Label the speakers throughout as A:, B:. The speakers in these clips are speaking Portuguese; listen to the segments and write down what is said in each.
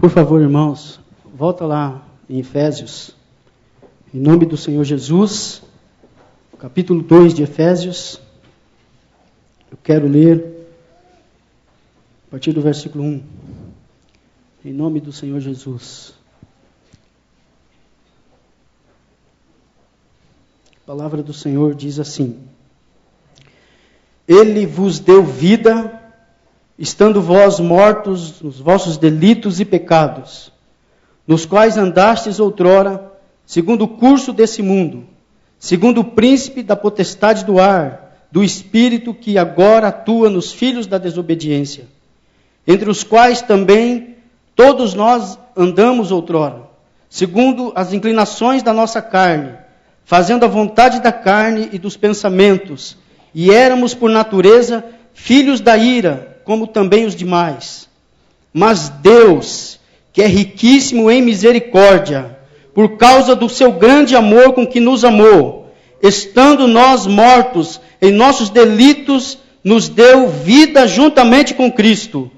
A: Por favor, irmãos, volta lá em Efésios, em nome do Senhor Jesus, capítulo 2 de Efésios. Eu quero ler a partir do versículo 1, em nome do Senhor Jesus. A palavra do Senhor diz assim: Ele vos deu vida, estando vós mortos nos vossos delitos e pecados, nos quais andastes outrora, segundo o curso desse mundo, segundo o príncipe da potestade do ar, do espírito que agora atua nos filhos da desobediência, entre os quais também todos nós andamos outrora, segundo as inclinações da nossa carne, fazendo a vontade da carne e dos pensamentos, e éramos por natureza filhos da ira, como também os demais. Mas Deus, que é riquíssimo em misericórdia, por causa do seu grande amor com que nos amou, estando nós mortos em nossos delitos, nos deu vida juntamente com Cristo.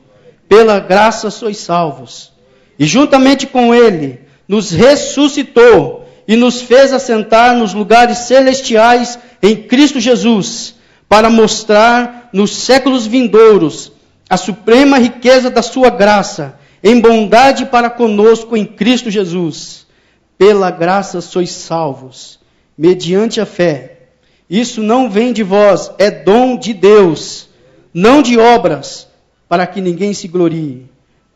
A: Pela graça sois salvos. E juntamente com Ele, nos ressuscitou e nos fez assentar nos lugares celestiais em Cristo Jesus, para mostrar nos séculos vindouros a suprema riqueza da sua graça, em bondade para conosco em Cristo Jesus. Pela graça sois salvos, mediante a fé. Isso não vem de vós, é dom de Deus, não de obras, para que ninguém se glorie,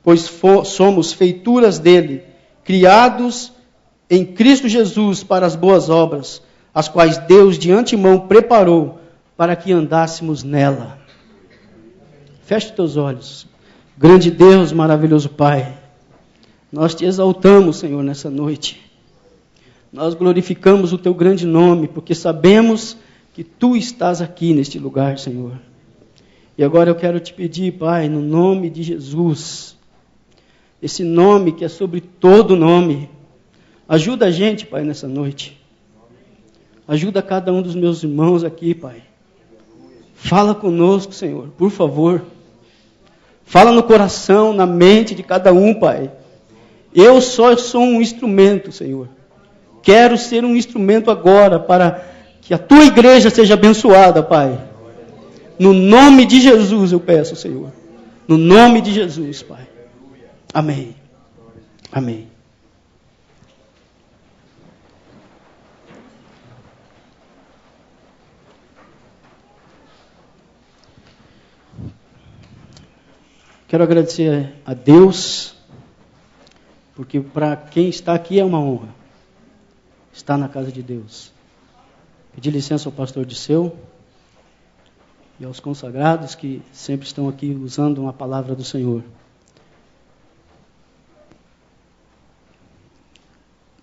A: pois somos feituras dele, criados em Cristo Jesus para as boas obras, as quais Deus de antemão preparou para que andássemos nela. Feche os teus olhos. Grande Deus, maravilhoso Pai, nós te exaltamos, Senhor, nessa noite. Nós glorificamos o teu grande nome, porque sabemos que tu estás aqui neste lugar, Senhor. E agora eu quero te pedir, Pai, no nome de Jesus, esse nome que é sobre todo nome, ajuda a gente, Pai, nessa noite. Ajuda cada um dos meus irmãos aqui, Pai. Fala conosco, Senhor, por favor. Fala no coração, na mente de cada um, Pai. Eu só sou um instrumento, Senhor. Quero ser um instrumento agora para que a tua igreja seja abençoada, Pai. No nome de Jesus eu peço, Senhor. No nome de Jesus, Pai. Amém. Amém. Quero agradecer a Deus, porque para quem está aqui é uma honra estar na casa de Deus. Pedir licença ao pastor Disseu e aos consagrados que sempre estão aqui usando uma palavra do Senhor.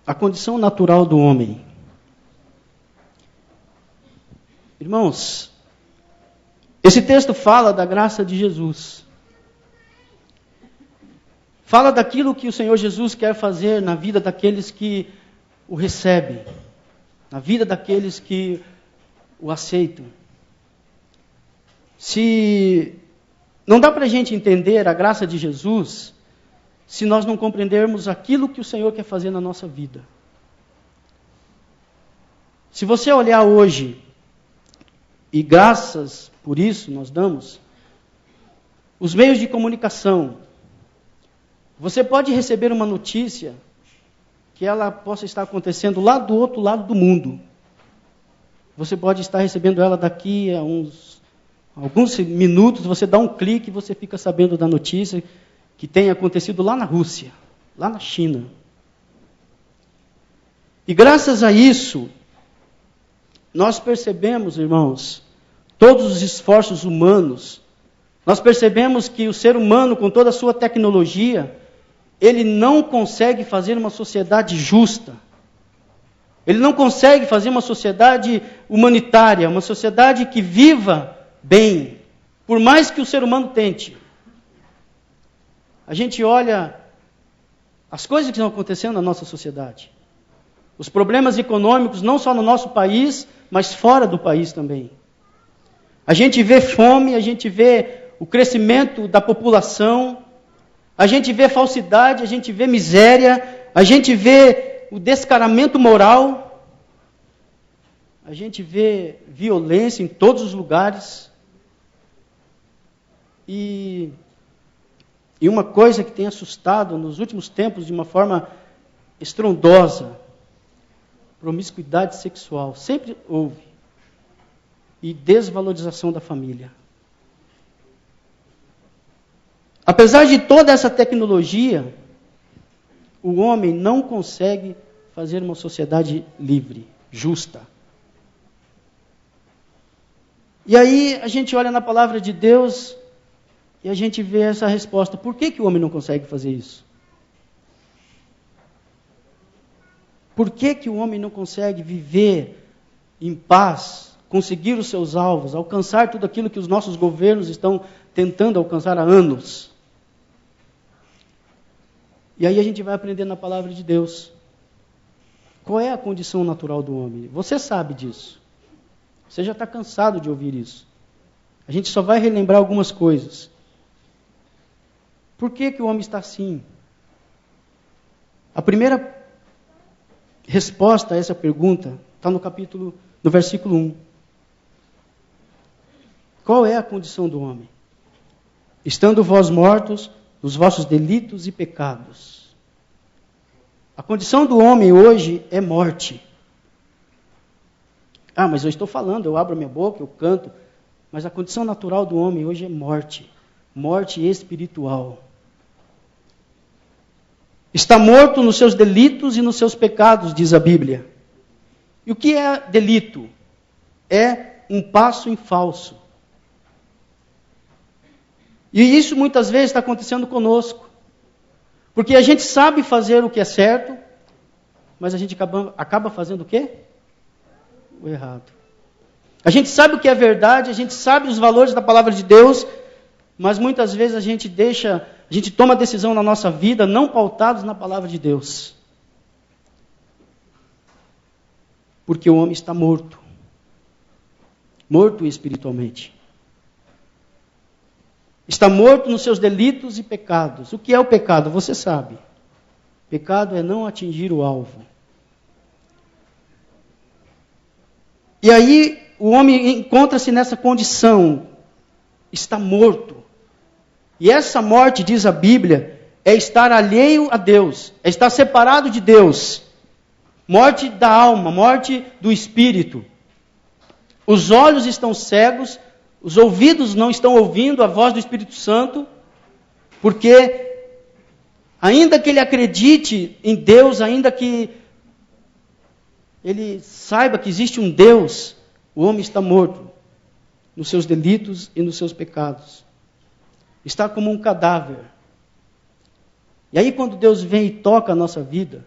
A: A condição natural do homem. Irmãos, esse texto fala da graça de Jesus. Fala daquilo que o Senhor Jesus quer fazer na vida daqueles que o recebem, na vida daqueles que o aceitam. Se não dá para a gente entender a graça de Jesus se nós não compreendermos aquilo que o Senhor quer fazer na nossa vida. Se você olhar hoje, e graças por isso nós damos, os meios de comunicação, você pode receber uma notícia que ela possa estar acontecendo lá do outro lado do mundo. Você pode estar recebendo ela daqui a alguns minutos, você dá um clique e você fica sabendo da notícia que tem acontecido lá na Rússia, lá na China. E graças a isso, nós percebemos, irmãos, todos os esforços humanos, nós percebemos que o ser humano, com toda a sua tecnologia, ele não consegue fazer uma sociedade justa. Ele não consegue fazer uma sociedade humanitária, uma sociedade que viva bem, por mais que o ser humano tente. A gente olha as coisas que estão acontecendo na nossa sociedade. Os problemas econômicos, não só no nosso país, mas fora do país também. A gente vê fome, a gente vê o crescimento da população, a gente vê falsidade, a gente vê miséria, a gente vê o descaramento moral, a gente vê violência em todos os lugares. E uma coisa que tem assustado nos últimos tempos de uma forma estrondosa, promiscuidade sexual, sempre houve, e desvalorização da família. Apesar de toda essa tecnologia, o homem não consegue fazer uma sociedade livre, justa. E aí a gente olha na palavra de Deus e a gente vê essa resposta. Por que o homem não consegue fazer isso? Por que o homem não consegue viver em paz, conseguir os seus alvos, alcançar tudo aquilo que os nossos governos estão tentando alcançar há anos? E aí a gente vai aprender na palavra de Deus. Qual é a condição natural do homem? Você sabe disso. Você já está cansado de ouvir isso. A gente só vai relembrar algumas coisas. Por que o homem está assim? A primeira resposta a essa pergunta está no versículo 1. Qual é a condição do homem? Estando vós mortos nos vossos delitos e pecados. A condição do homem hoje é morte. Mas eu estou falando, eu abro minha boca, eu canto. Mas a condição natural do homem hoje é morte. Morte espiritual. Está morto nos seus delitos e nos seus pecados, diz a Bíblia. E o que é delito? É um passo em falso. E isso muitas vezes está acontecendo conosco. Porque a gente sabe fazer o que é certo, mas a gente acaba fazendo o quê? O errado. A gente sabe o que é verdade, a gente sabe os valores da palavra de Deus, mas muitas vezes a gente toma decisão na nossa vida não pautados na palavra de Deus. Porque o homem está morto. Morto espiritualmente. Está morto nos seus delitos e pecados. O que é o pecado? Você sabe. Pecado é não atingir o alvo. E aí o homem encontra-se nessa condição. Está morto. E essa morte, diz a Bíblia, é estar alheio a Deus. É estar separado de Deus. Morte da alma, morte do espírito. Os olhos estão cegos, os ouvidos não estão ouvindo a voz do Espírito Santo, porque ainda que ele acredite em Deus, ainda que ele saiba que existe um Deus, o homem está morto nos seus delitos e nos seus pecados. Está como um cadáver. E aí quando Deus vem e toca a nossa vida,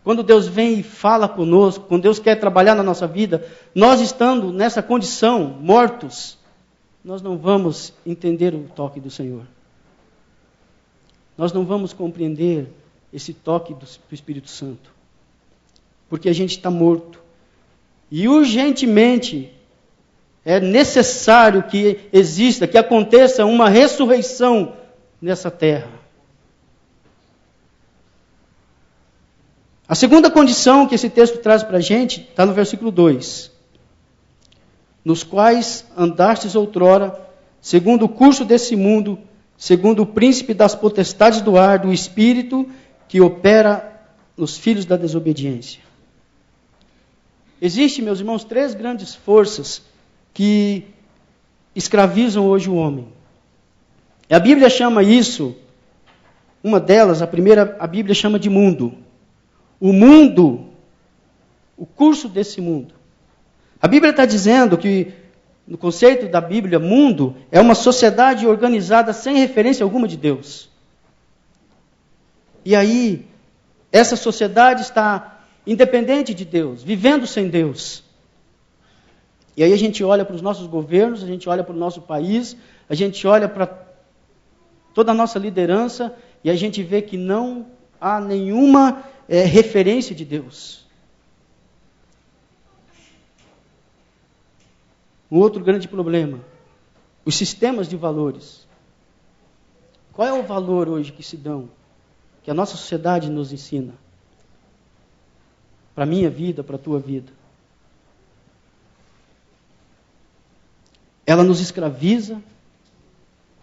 A: quando Deus vem e fala conosco, quando Deus quer trabalhar na nossa vida, nós estando nessa condição, mortos, nós não vamos entender o toque do Senhor. Nós não vamos compreender esse toque do Espírito Santo. Porque a gente está morto. E urgentemente é necessário que exista, que aconteça uma ressurreição nessa terra. A segunda condição que esse texto traz para a gente está no versículo 2. Nos quais andastes outrora, segundo o curso desse mundo, segundo o príncipe das potestades do ar, do espírito que opera nos filhos da desobediência. Existem, meus irmãos, 3 grandes forças que escravizam hoje o homem. A Bíblia chama isso, uma delas, a primeira, a Bíblia chama de mundo. O mundo, o curso desse mundo. A Bíblia está dizendo que, no conceito da Bíblia, mundo é uma sociedade organizada sem referência alguma de Deus. E aí, essa sociedade está independente de Deus, vivendo sem Deus. E aí a gente olha para os nossos governos, a gente olha para o nosso país, a gente olha para toda a nossa liderança e a gente vê que não há nenhuma referência de Deus. Um outro grande problema, os sistemas de valores. Qual é o valor hoje que se dão, que a nossa sociedade nos ensina? Para a minha vida, para a tua vida. Ela nos escraviza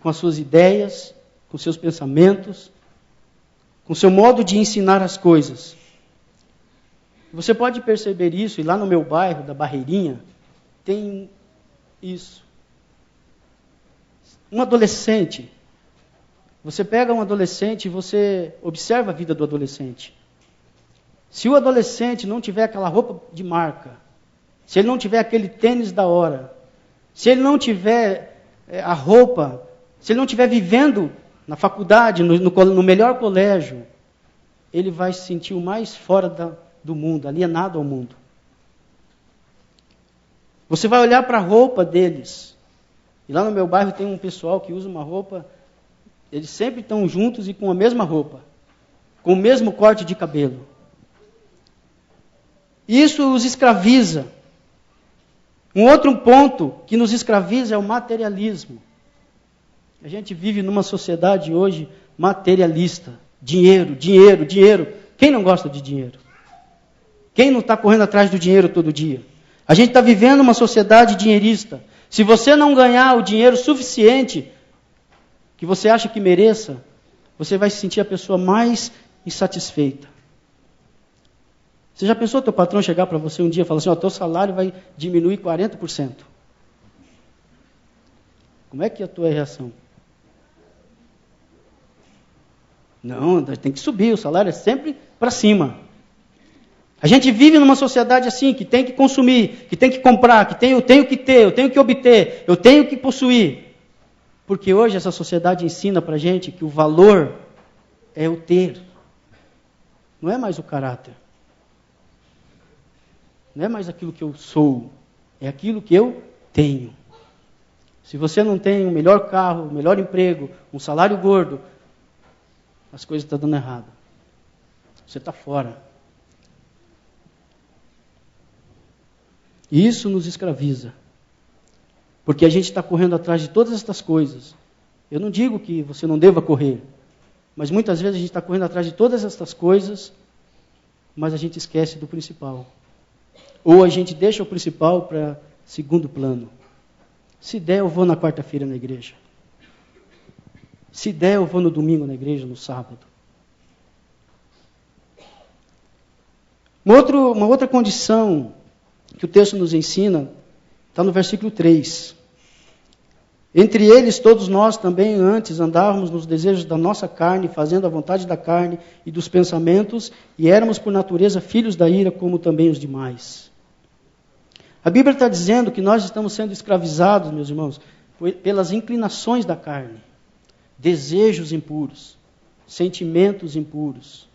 A: com as suas ideias, com seus pensamentos, com seu modo de ensinar as coisas. Você pode perceber isso, e lá no meu bairro, da Barreirinha, tem isso. Um adolescente, você pega um adolescente e você observa a vida do adolescente. Se o adolescente não tiver aquela roupa de marca, se ele não tiver aquele tênis da hora, se ele não tiver a roupa, se ele não estiver vivendo na faculdade, no melhor colégio, ele vai se sentir o mais fora do mundo, alienado ao mundo. Você vai olhar para a roupa deles. E lá no meu bairro tem um pessoal que usa uma roupa, eles sempre estão juntos e com a mesma roupa, com o mesmo corte de cabelo. Isso os escraviza. Um outro ponto que nos escraviza é o materialismo. A gente vive numa sociedade hoje materialista. Dinheiro, dinheiro, dinheiro. Quem não gosta de dinheiro? Quem não está correndo atrás do dinheiro todo dia? A gente está vivendo uma sociedade dinheirista. Se você não ganhar o dinheiro suficiente que você acha que mereça, você vai se sentir a pessoa mais insatisfeita. Você já pensou teu patrão chegar para você um dia e falar assim, teu salário vai diminuir 40%? Como é que é a tua reação? Não, tem que subir, o salário é sempre para cima. A gente vive numa sociedade assim, que tem que consumir, que tem que comprar, que eu tenho que ter, eu tenho que obter, eu tenho que possuir. Porque hoje essa sociedade ensina para a gente que o valor é o ter. Não é mais o caráter. Não é mais aquilo que eu sou, é aquilo que eu tenho. Se você não tem o melhor carro, o melhor emprego, um salário gordo, as coisas estão dando errado. Você está fora. E isso nos escraviza. Porque a gente está correndo atrás de todas estas coisas. Eu não digo que você não deva correr, mas muitas vezes a gente está correndo atrás de todas estas coisas, mas a gente esquece do principal. Ou a gente deixa o principal para segundo plano. Se der, eu vou na quarta-feira na igreja. Se der, eu vou no domingo na igreja, no sábado. Uma outra condição que o texto nos ensina está no versículo 3. Entre eles, todos nós também antes andávamos nos desejos da nossa carne, fazendo a vontade da carne e dos pensamentos, e éramos por natureza filhos da ira, como também os demais. A Bíblia está dizendo que nós estamos sendo escravizados, meus irmãos, pelas inclinações da carne, desejos impuros, sentimentos impuros,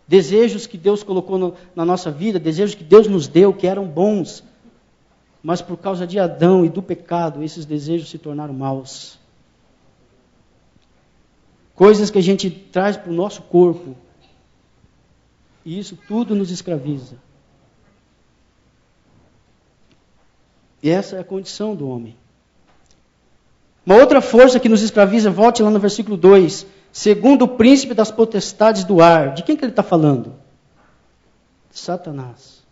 A: desejos que Deus colocou na nossa vida, desejos que Deus nos deu, que eram bons, mas por causa de Adão e do pecado, esses desejos se tornaram maus. Coisas que a gente traz para o nosso corpo, e isso tudo nos escraviza. E essa é a condição do homem. Uma outra força que nos escraviza, volte lá no versículo 2, segundo o príncipe das potestades do ar. De quem que ele está falando? De Satanás.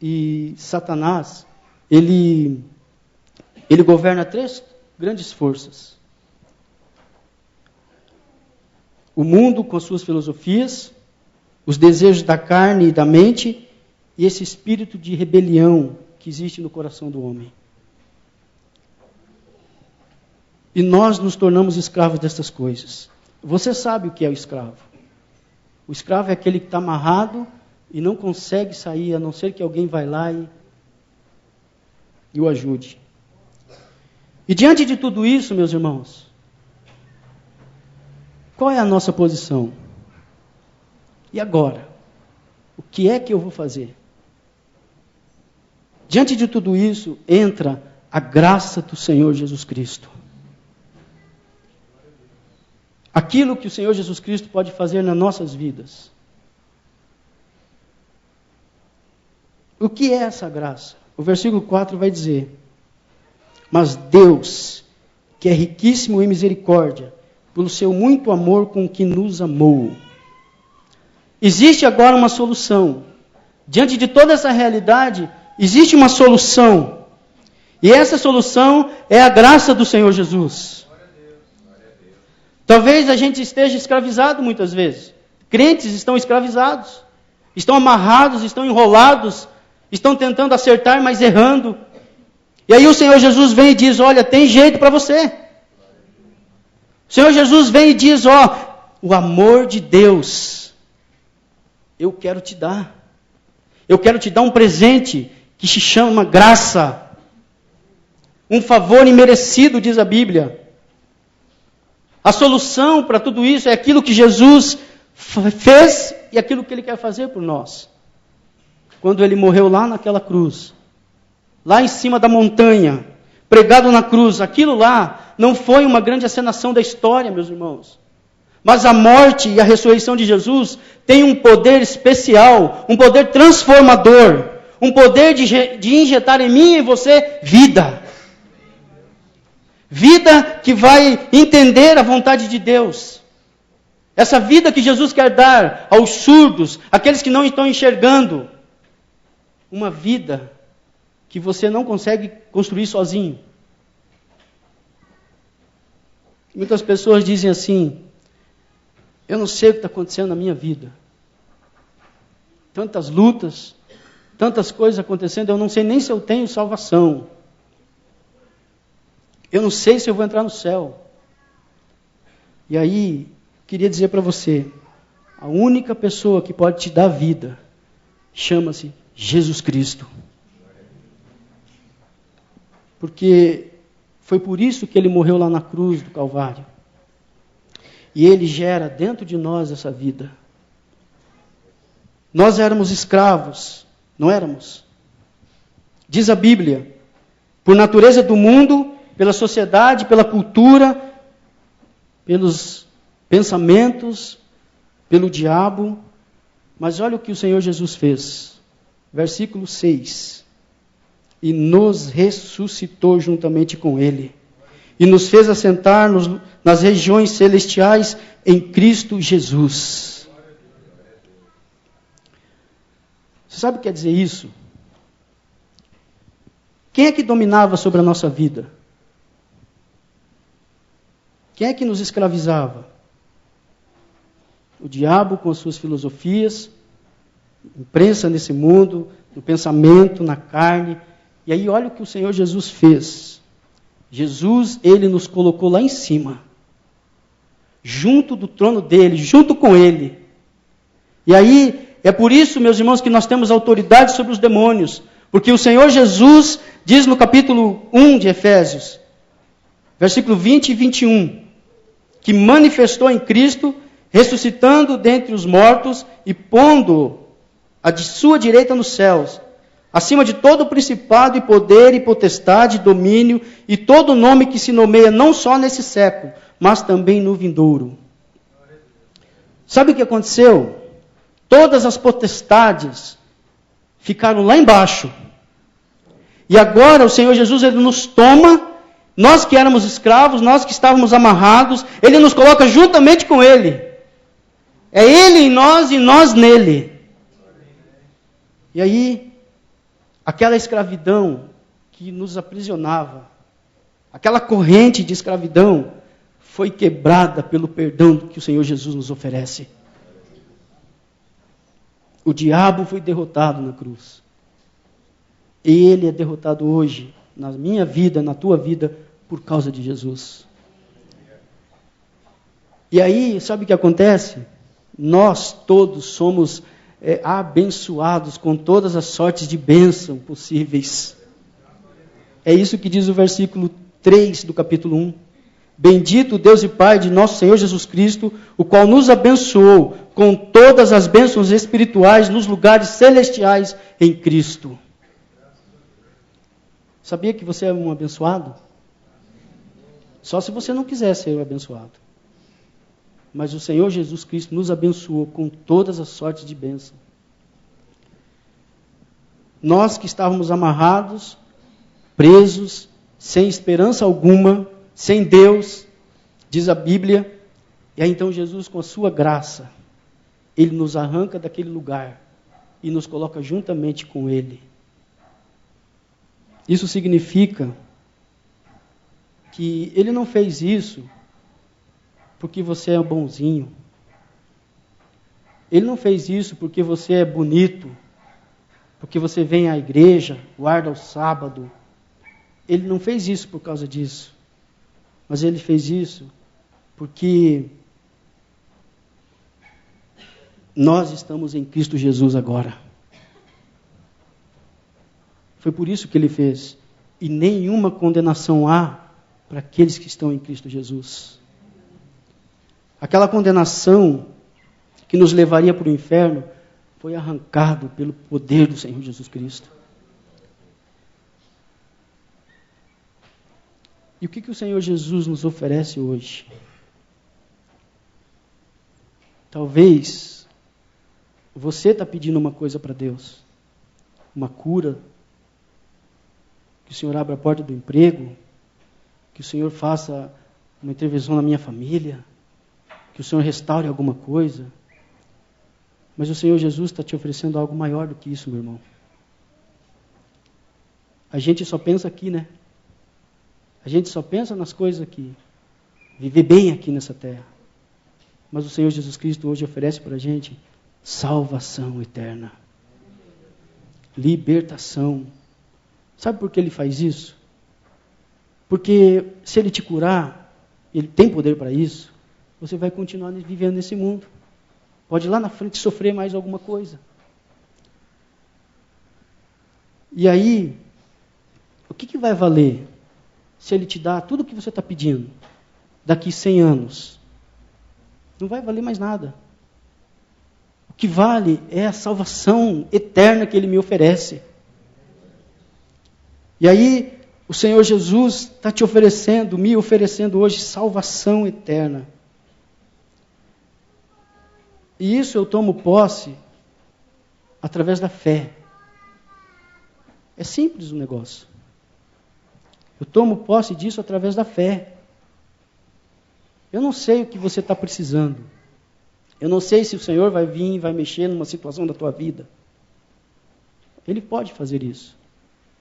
A: E Satanás, ele governa 3 grandes forças. O mundo com as suas filosofias, os desejos da carne e da mente, e esse espírito de rebelião que existe no coração do homem. E nós nos tornamos escravos dessas coisas. Você sabe o que é o escravo. O escravo é aquele que está amarrado e não consegue sair, a não ser que alguém vai lá e o ajude. E diante de tudo isso, meus irmãos, qual é a nossa posição? E agora? O que é que eu vou fazer? Diante de tudo isso, entra a graça do Senhor Jesus Cristo. Aquilo que o Senhor Jesus Cristo pode fazer nas nossas vidas. O que é essa graça? O versículo 4 vai dizer: Mas Deus, que é riquíssimo em misericórdia, pelo seu muito amor com que nos amou. Existe agora uma solução. Diante de toda essa realidade, existe uma solução. E essa solução é a graça do Senhor Jesus. Talvez a gente esteja escravizado muitas vezes. Crentes estão escravizados. Estão amarrados, estão enrolados, estão tentando acertar, mas errando. E aí o Senhor Jesus vem e diz, olha, tem jeito para você. O Senhor Jesus vem e diz, o amor de Deus, eu quero te dar. Eu quero te dar um presente que se chama graça. Um favor imerecido, diz a Bíblia. A solução para tudo isso é aquilo que Jesus fez e aquilo que Ele quer fazer por nós. Quando Ele morreu lá naquela cruz, lá em cima da montanha, pregado na cruz, aquilo lá não foi uma grande encenação da história, meus irmãos. Mas a morte e a ressurreição de Jesus têm um poder especial, um poder transformador, um poder de injetar em mim e em você vida. Vida que vai entender a vontade de Deus. Essa vida que Jesus quer dar aos surdos, aqueles que não estão enxergando. Uma vida que você não consegue construir sozinho. Muitas pessoas dizem assim, eu não sei o que está acontecendo na minha vida. Tantas lutas, tantas coisas acontecendo, eu não sei nem se eu tenho salvação. Eu não sei se eu vou entrar no céu. E aí, queria dizer para você, a única pessoa que pode te dar vida, chama-se Jesus Cristo. Porque foi por isso que Ele morreu lá na cruz do Calvário. E Ele gera dentro de nós essa vida. Nós éramos escravos, não éramos? Diz a Bíblia, por natureza do mundo, pela sociedade, pela cultura, pelos pensamentos, pelo diabo. Mas olha o que o Senhor Jesus fez. Versículo 6. E nos ressuscitou juntamente com Ele. E nos fez assentar nas regiões celestiais em Cristo Jesus. Você sabe o que quer dizer isso? Quem é que dominava sobre a nossa vida? Quem é que nos escravizava? O diabo com as suas filosofias, imprensa nesse mundo, no pensamento, na carne. E aí olha o que o Senhor Jesus fez. Jesus, Ele nos colocou lá em cima, junto do trono dEle, junto com Ele. E aí, é por isso, meus irmãos, que nós temos autoridade sobre os demônios. Porque o Senhor Jesus diz no capítulo 1 de Efésios, versículo 20 e 21, que manifestou em Cristo, ressuscitando dentre os mortos e pondo a de sua direita nos céus, acima de todo principado e poder e potestade, domínio e todo nome que se nomeia não só nesse século, mas também no vindouro. Sabe o que aconteceu? Todas as potestades ficaram lá embaixo. E agora o Senhor Jesus, Ele nos toma. Nós que éramos escravos, nós que estávamos amarrados, Ele nos coloca juntamente com Ele. É Ele em nós e nós nele. E aí, aquela escravidão que nos aprisionava, aquela corrente de escravidão, foi quebrada pelo perdão que o Senhor Jesus nos oferece. O diabo foi derrotado na cruz. Ele é derrotado hoje, na minha vida, na tua vida, por causa de Jesus. E aí, sabe o que acontece? Nós todos somos abençoados com todas as sortes de bênção possíveis. É isso que diz o versículo 3 do capítulo 1. Bendito o Deus e Pai de nosso Senhor Jesus Cristo, o qual nos abençoou com todas as bênçãos espirituais nos lugares celestiais em Cristo. Sabia que você é um abençoado? Só se você não quiser ser abençoado. Mas o Senhor Jesus Cristo nos abençoou com todas as sortes de bênção. Nós que estávamos amarrados, presos, sem esperança alguma, sem Deus, diz a Bíblia. E aí então Jesus, com a sua graça, Ele nos arranca daquele lugar e nos coloca juntamente com Ele. Isso significa que Ele não fez isso porque você é bonzinho. Ele não fez isso porque você é bonito, porque você vem à igreja, guarda o sábado. Ele não fez isso por causa disso. Mas Ele fez isso porque nós estamos em Cristo Jesus agora. Foi por isso que Ele fez. E nenhuma condenação há para aqueles que estão em Cristo Jesus. Aquela condenação que nos levaria para o inferno foi arrancado pelo poder do Senhor Jesus Cristo. E o que o Senhor Jesus nos oferece hoje? Talvez você está pedindo uma coisa para Deus, uma cura, que o Senhor abra a porta do emprego, que o Senhor faça uma intervenção na minha família, que o Senhor restaure alguma coisa. Mas o Senhor Jesus está te oferecendo algo maior do que isso, meu irmão. A gente só pensa aqui, né? A gente só pensa nas coisas aqui. Viver bem aqui nessa terra. Mas o Senhor Jesus Cristo hoje oferece para a gente salvação eterna. Libertação. Sabe por que Ele faz isso? Porque se Ele te curar, Ele tem poder para isso, você vai continuar vivendo nesse mundo. Pode ir lá na frente sofrer mais alguma coisa. E aí, o que vai valer se Ele te dá tudo o que você está pedindo daqui 100 anos? Não vai valer mais nada. O que vale é a salvação eterna que Ele me oferece. E aí, o Senhor Jesus está te oferecendo, me oferecendo hoje salvação eterna. E isso eu tomo posse através da fé. É simples o negócio. Eu tomo posse disso através da fé. Eu não sei o que você está precisando. Eu não sei se o Senhor vai vir e vai mexer numa situação da tua vida. Ele pode fazer isso.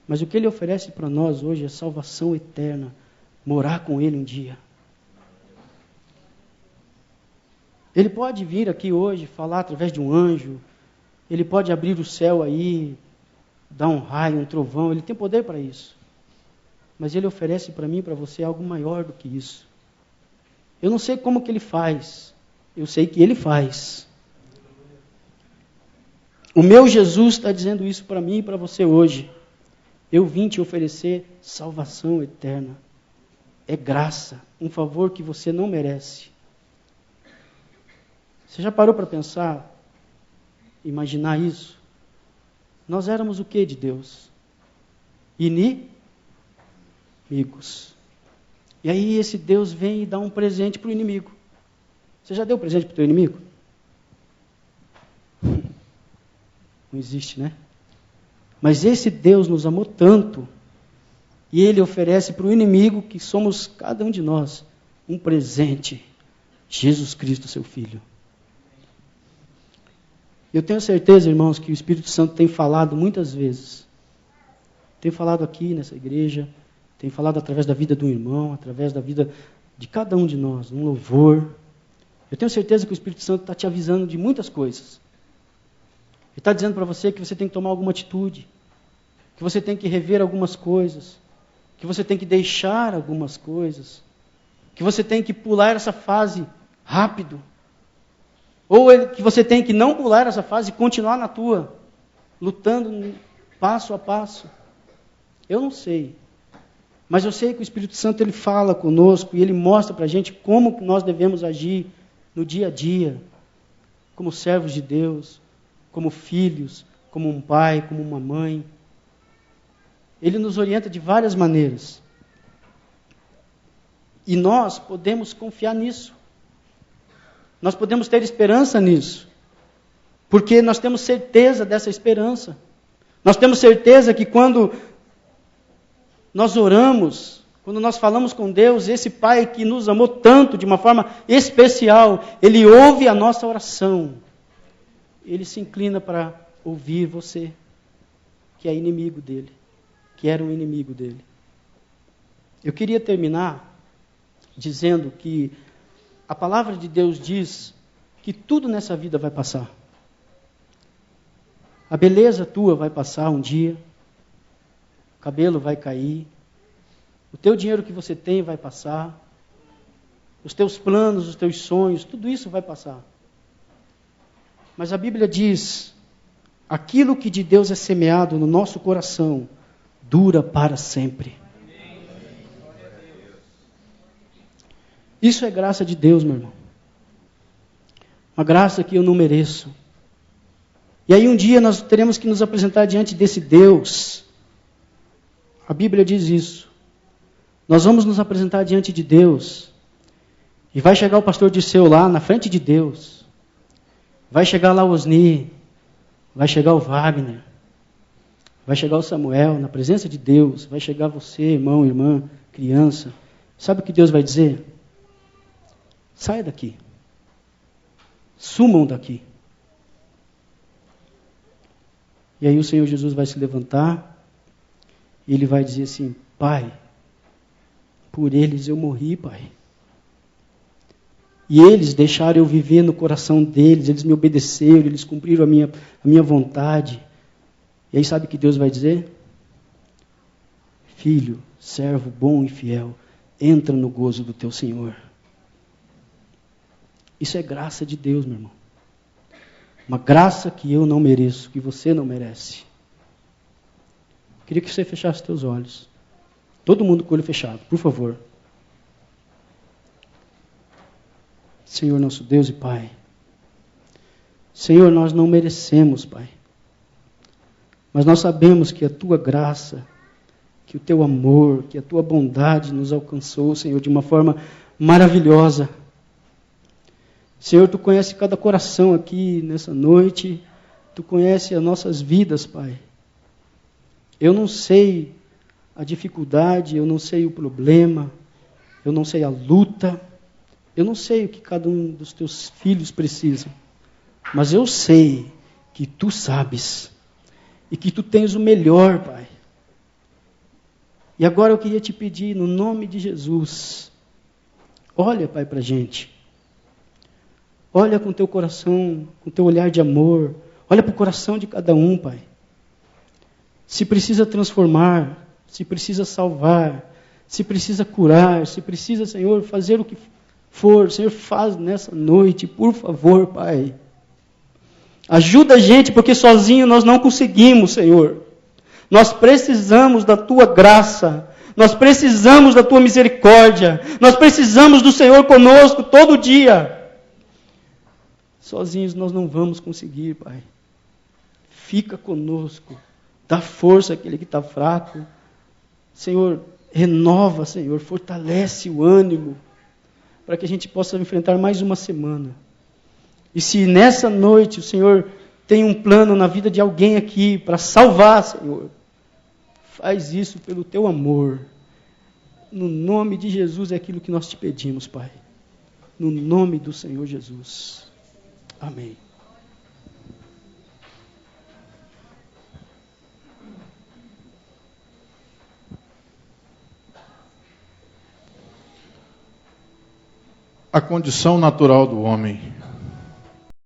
A: Mas o que Ele oferece para nós hoje é salvação eterna. Morar com Ele um dia. Ele pode vir aqui hoje, falar através de um anjo. Ele pode abrir o céu aí, dar um raio, um trovão. Ele tem poder para isso. Mas Ele oferece para mim e para você algo maior do que isso. Eu não sei como que Ele faz. Eu sei que Ele faz. O meu Jesus está dizendo isso para mim e para você hoje. Eu vim te oferecer salvação eterna. É graça, um favor que você não merece. Você já parou para pensar, imaginar isso? Nós éramos o que de Deus? Inimigos. E aí esse Deus vem e dá um presente para o inimigo. Você já deu presente para o teu inimigo? Não existe, né? Mas esse Deus nos amou tanto, e Ele oferece para o inimigo, que somos cada um de nós, um presente. Jesus Cristo, seu Filho. Eu tenho certeza, irmãos, que o Espírito Santo tem falado muitas vezes. Tem falado aqui nessa igreja, tem falado através da vida do irmão, através da vida de cada um de nós, um louvor. Eu tenho certeza que o Espírito Santo está te avisando de muitas coisas. Ele está dizendo para você que você tem que tomar alguma atitude, que você tem que rever algumas coisas, que você tem que deixar algumas coisas, que você tem que pular essa fase rápido, ou que você tem que não pular essa fase e continuar na tua, lutando passo a passo. Eu não sei, mas eu sei que o Espírito Santo ele fala conosco e ele mostra para a gente como nós devemos agir no dia a dia, como servos de Deus, como filhos, como um pai, como uma mãe. Ele nos orienta de várias maneiras. E nós podemos confiar nisso. Nós podemos ter esperança nisso. Porque nós temos certeza dessa esperança. Nós temos certeza que quando nós oramos, quando nós falamos com Deus, esse Pai que nos amou tanto, de uma forma especial, Ele ouve a nossa oração. Ele se inclina para ouvir você, que é inimigo dele, que era um inimigo dele. Eu queria terminar dizendo que a palavra de Deus diz que tudo nessa vida vai passar. A beleza tua vai passar um dia, o cabelo vai cair, o teu dinheiro que você tem vai passar, os teus planos, os teus sonhos, tudo isso vai passar. Mas a Bíblia diz, aquilo que de Deus é semeado no nosso coração, dura para sempre. Isso é graça de Deus, meu irmão. Uma graça que eu não mereço. E aí um dia nós teremos que nos apresentar diante desse Deus. A Bíblia diz isso. Nós vamos nos apresentar diante de Deus. E vai chegar o pastor Dirceu lá na frente de Deus. Vai chegar lá o Osni. Vai chegar o Wagner. Vai chegar o Samuel na presença de Deus. Vai chegar você, irmão, irmã, criança. Sabe o que Deus vai dizer? Saia daqui. Sumam daqui. E aí o Senhor Jesus vai se levantar. E Ele vai dizer assim, Pai, por eles eu morri, Pai. E eles deixaram eu viver no coração deles, eles me obedeceram, eles cumpriram a minha vontade. E aí sabe o que Deus vai dizer? Filho, servo bom e fiel, entra no gozo do teu Senhor. Isso é graça de Deus, meu irmão. Uma graça que eu não mereço, que você não merece. Queria que você fechasse teus olhos. Todo mundo com o olho fechado, por favor. Senhor nosso Deus e Pai. Senhor, nós não merecemos, Pai. Mas nós sabemos que a Tua graça, que o Teu amor, que a Tua bondade nos alcançou, Senhor, de uma forma maravilhosa. Senhor, Tu conhece cada coração aqui nessa noite. Tu conhece as nossas vidas, Pai. Eu não sei a dificuldade, eu não sei o problema, eu não sei a luta, eu não sei o que cada um dos Teus filhos precisa. Mas eu sei que Tu sabes e que Tu tens o melhor, Pai. E agora eu queria te pedir, no nome de Jesus, olha, Pai, para a gente. Olha com teu coração, com teu olhar de amor. Olha para o coração de cada um, Pai. Se precisa transformar, se precisa salvar, se precisa curar, se precisa, Senhor, fazer o que for, Senhor, faz nessa noite, por favor, Pai. Ajuda a gente, porque sozinho nós não conseguimos, Senhor. Nós precisamos da Tua graça. Nós precisamos da Tua misericórdia. Nós precisamos do Senhor conosco todo dia. Sozinhos nós não vamos conseguir, Pai. Fica conosco. Dá força àquele que está fraco. Senhor, renova, Senhor. Fortalece o ânimo. Para que a gente possa enfrentar mais uma semana. E se nessa noite o Senhor tem um plano na vida de alguém aqui para salvar, Senhor, faz isso pelo Teu amor. No nome de Jesus é aquilo que nós te pedimos, Pai. No nome do Senhor Jesus. Amém.
B: A condição natural do homem